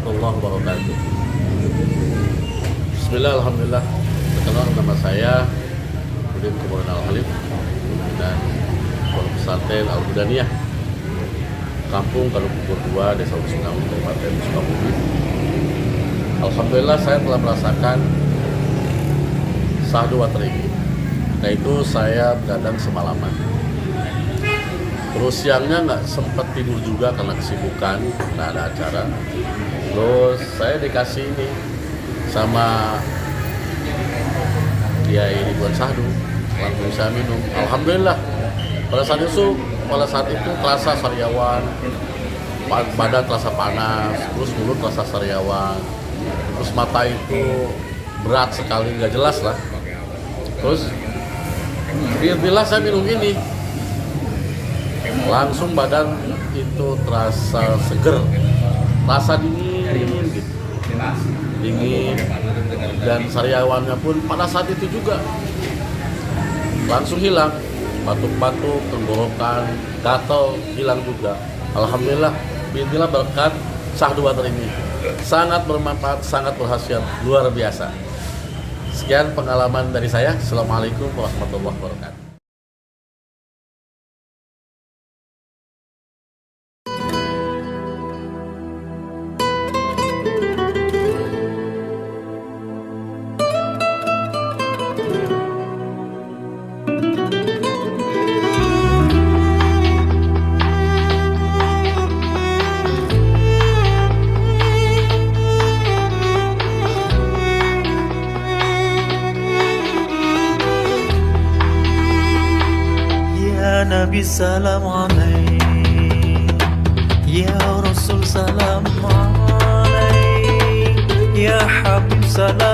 warahmatullahi wabarakatuh. Bismillah, alhamdulillah. Perkenalkan, nama saya Udin Komarudin Al-Halim dan Pondok Pesantren Al-Hudaniyah, Kampung Kalungkukur 2, Desa Usunang, Kabupaten Sukabumi. Alhamdulillah saya telah merasakan Syahdu Water ini, yaitu saya begadang semalaman. Terus siangnya nggak sempat tidur juga karena kesibukan, nggak ada acara. Terus saya dikasih ini sama dia ini buat syahdu, langsung saya minum. Alhamdulillah pada saat itu terasa sariawan, badan terasa panas, terus mulut terasa sariawan, terus mata itu berat sekali, nggak jelas lah. Terus bila saya minum ini, langsung badan itu terasa seger, rasa dingin gitu. Dingin, dan sariawannya pun pada saat itu juga langsung hilang. Batuk-batuk, tenggorokan, gatal hilang juga. Alhamdulillah, bintilah berkat Syahdu Water ini sangat bermanfaat, sangat berkhasiat, luar biasa. Sekian pengalaman dari saya. Assalamualaikum warahmatullahi wabarakatuh. Nabi salam alaik, ya Rasul salam alaik, ya Habib salam